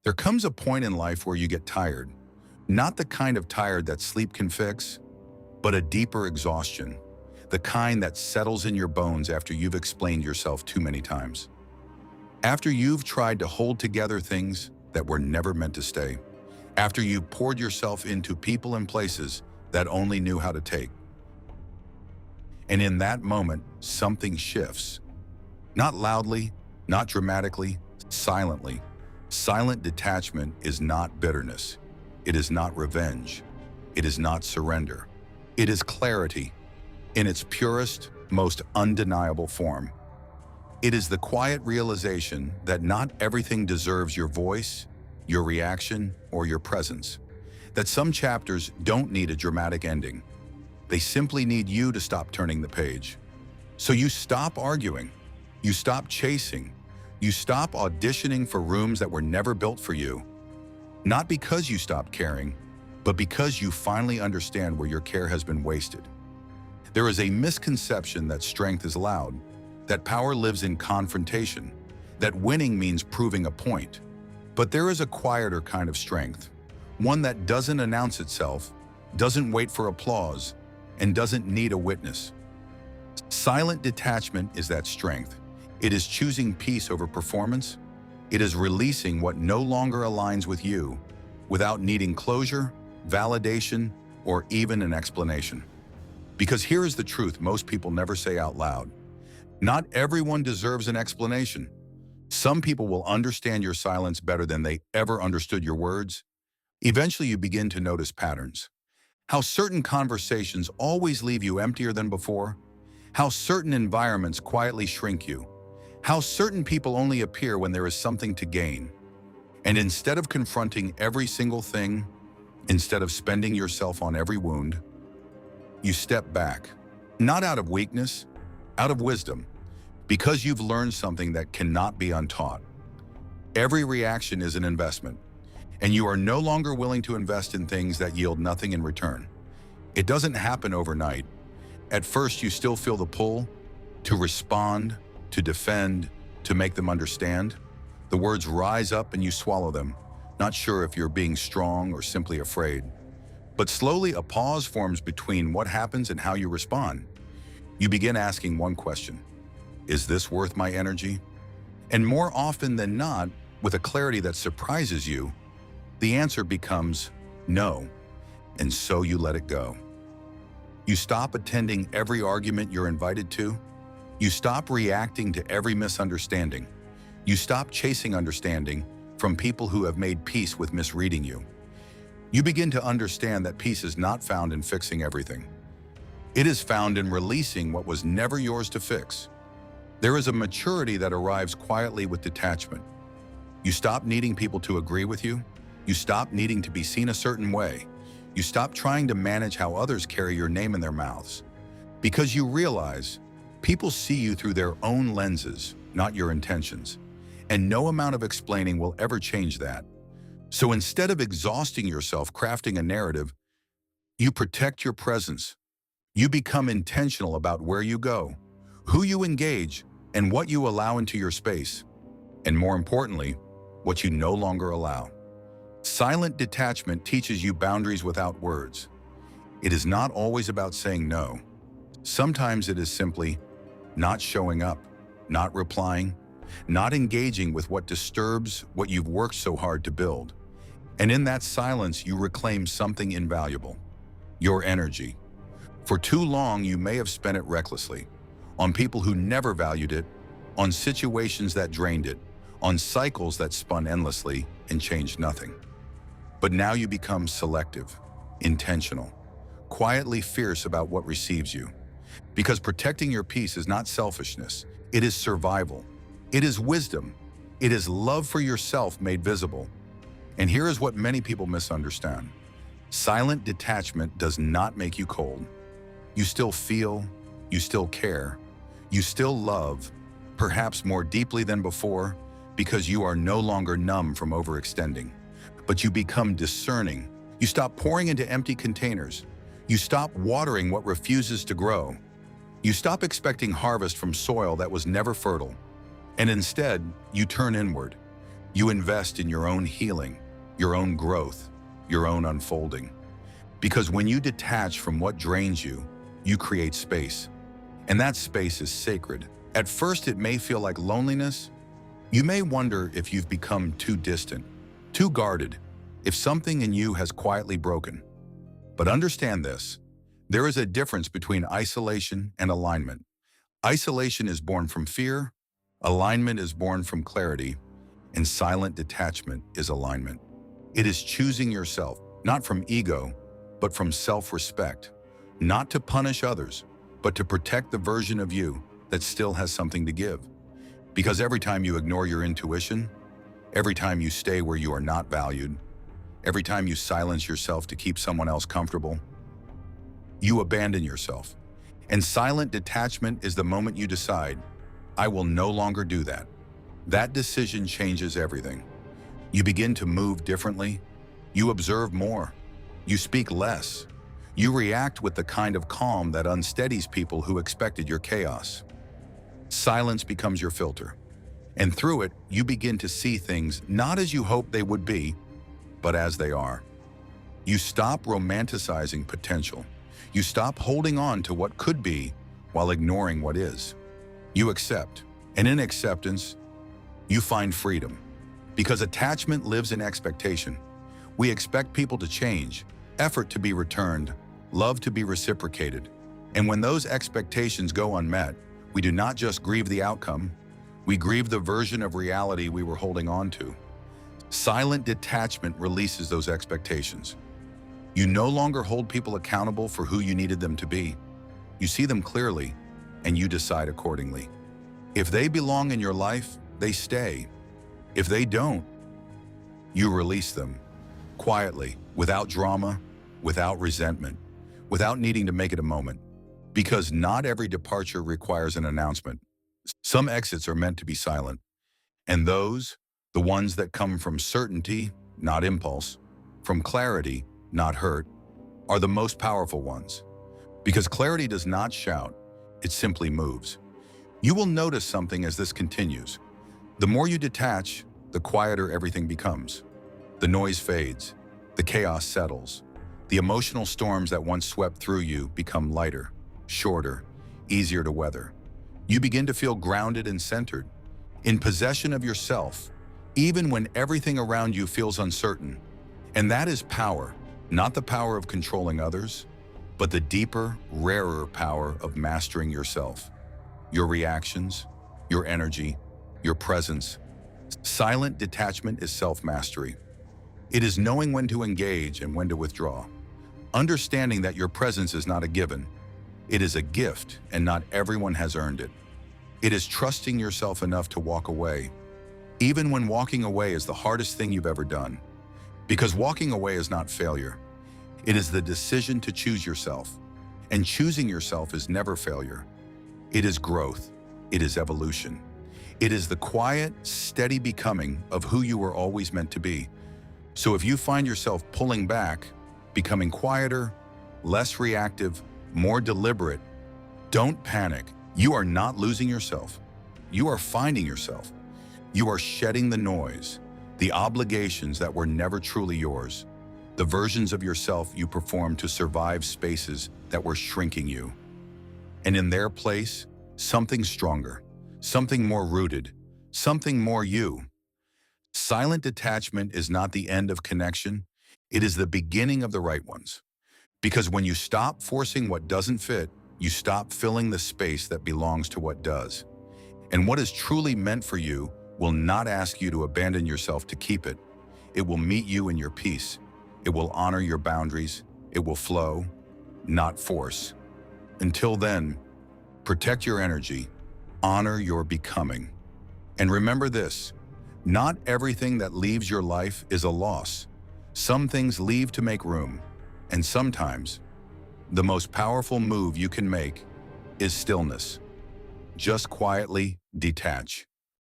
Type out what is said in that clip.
There comes a point in life where you get tired. Not the kind of tired that sleep can fix, but a deeper exhaustion. The kind that settles in your bones after you've explained yourself too many times. After you've tried to hold together things that were never meant to stay. After you've poured yourself into people and places that only knew how to take. And in that moment, something shifts. Not loudly, not dramatically, silently. Silent detachment is not bitterness. It is not revenge. It is not surrender. It is clarity in its purest, most undeniable form. It is the quiet realization that not everything deserves your voice, your reaction, or your presence. That some chapters don't need a dramatic ending. They simply need you to stop turning the page. So you stop arguing. You stop chasing. You stop auditioning for rooms that were never built for you. Not because you stopped caring, but because you finally understand where your care has been wasted. There is a misconception that strength is loud, that power lives in confrontation, that winning means proving a point. But there is a quieter kind of strength, one that doesn't announce itself, doesn't wait for applause, and doesn't need a witness. Silent detachment is that strength. It is choosing peace over performance. It is releasing what no longer aligns with you without needing closure, validation, or even an explanation. Because here is the truth most people never say out loud. Not everyone deserves an explanation. Some people will understand your silence better than they ever understood your words. Eventually, you begin to notice patterns. How certain conversations always leave you emptier than before. How certain environments quietly shrink you. How certain people only appear when there is something to gain. And instead of confronting every single thing, instead of spending yourself on every wound, you step back. Not out of weakness, out of wisdom, because you've learned something that cannot be untaught. Every reaction is an investment, and you are no longer willing to invest in things that yield nothing in return. It doesn't happen overnight. At first, you still feel the pull to respond, to defend, to make them understand. The words rise up and you swallow them, not sure if you're being strong or simply afraid. But slowly, a pause forms between what happens and how you respond. You begin asking one question: is this worth my energy? And more often than not, with a clarity that surprises you, the answer becomes no, and so you let it go. You stop attending every argument you're invited to. You stop reacting to every misunderstanding. You stop chasing understanding from people who have made peace with misreading you. You begin to understand that peace is not found in fixing everything. It is found in releasing what was never yours to fix. There is a maturity that arrives quietly with detachment. You stop needing people to agree with you. You stop needing to be seen a certain way. You stop trying to manage how others carry your name in their mouths. Because you realize people see you through their own lenses, not your intentions. And no amount of explaining will ever change that. So instead of exhausting yourself crafting a narrative, you protect your presence. You become intentional about where you go, who you engage, and what you allow into your space. And more importantly, what you no longer allow. Silent detachment teaches you boundaries without words. It is not always about saying no. Sometimes it is simply not showing up, not replying, not engaging with what disturbs what you've worked so hard to build. And in that silence, you reclaim something invaluable: your energy. For too long, you may have spent it recklessly, on people who never valued it, on situations that drained it, on cycles that spun endlessly and changed nothing. But now you become selective, intentional, quietly fierce about what receives you. Because protecting your peace is not selfishness, it is survival. It is wisdom. It is love for yourself made visible. And here is what many people misunderstand. Silent detachment does not make you cold. You still feel, you still care, you still love, perhaps more deeply than before, because you are no longer numb from overextending. But you become discerning. You stop pouring into empty containers. You stop watering what refuses to grow. You stop expecting harvest from soil that was never fertile. And instead, you turn inward. You invest in your own healing, your own growth, your own unfolding. Because when you detach from what drains you, you create space. And that space is sacred. At first, it may feel like loneliness. You may wonder if you've become too distant, too guarded, if something in you has quietly broken. But understand this, there is a difference between isolation and alignment. Isolation is born from fear, alignment is born from clarity, and silent detachment is alignment. It is choosing yourself, not from ego, but from self-respect, not to punish others, but to protect the version of you that still has something to give. Because every time you ignore your intuition, every time you stay where you are not valued, every time you silence yourself to keep someone else comfortable, you abandon yourself. And silent detachment is the moment you decide, I will no longer do that. That decision changes everything. You begin to move differently. You observe more. You speak less. You react with the kind of calm that unsteadies people who expected your chaos. Silence becomes your filter. And through it, you begin to see things not as you hoped they would be, but as they are. You stop romanticizing potential. You stop holding on to what could be while ignoring what is. You accept, and in acceptance, you find freedom. Because attachment lives in expectation. We expect people to change, effort to be returned, love to be reciprocated. And when those expectations go unmet, we do not just grieve the outcome, we grieve the version of reality we were holding on to. Silent detachment releases those expectations. You no longer hold people accountable for who you needed them to be. You see them clearly, and you decide accordingly. If they belong in your life, they stay. If they don't, you release them. Quietly, without drama, without resentment, without needing to make it a moment. Because not every departure requires an announcement. Some exits are meant to be silent. And those, the ones that come from certainty, not impulse, from clarity, not hurt, are the most powerful ones. Because clarity does not shout, it simply moves. You will notice something as this continues. The more you detach, the quieter everything becomes. The noise fades, the chaos settles. The emotional storms that once swept through you become lighter, shorter, easier to weather. You begin to feel grounded and centered, in possession of yourself, even when everything around you feels uncertain. And that is power, not the power of controlling others, but the deeper, rarer power of mastering yourself. Your reactions, your energy, your presence. Silent detachment is self-mastery. It is knowing when to engage and when to withdraw. Understanding that your presence is not a given. It is a gift, and not everyone has earned it. It is trusting yourself enough to walk away, even when walking away is the hardest thing you've ever done. Because walking away is not failure. It is the decision to choose yourself. And choosing yourself is never failure. It is growth. It is evolution. It is the quiet, steady becoming of who you were always meant to be. So if you find yourself pulling back, becoming quieter, less reactive, more deliberate, don't panic. You are not losing yourself. You are finding yourself. You are shedding the noise, the obligations that were never truly yours, the versions of yourself you performed to survive spaces that were shrinking you. And in their place, something stronger, something more rooted, something more you. Silent detachment is not the end of connection. It is the beginning of the right ones. Because when you stop forcing what doesn't fit, you stop filling the space that belongs to what does. And what is truly meant for you will not ask you to abandon yourself to keep it. It will meet you in your peace. It will honor your boundaries. It will flow, not force. Until then, protect your energy, honor your becoming. And remember this, not everything that leaves your life is a loss. Some things leave to make room, and sometimes the most powerful move you can make is stillness. Just quietly detach.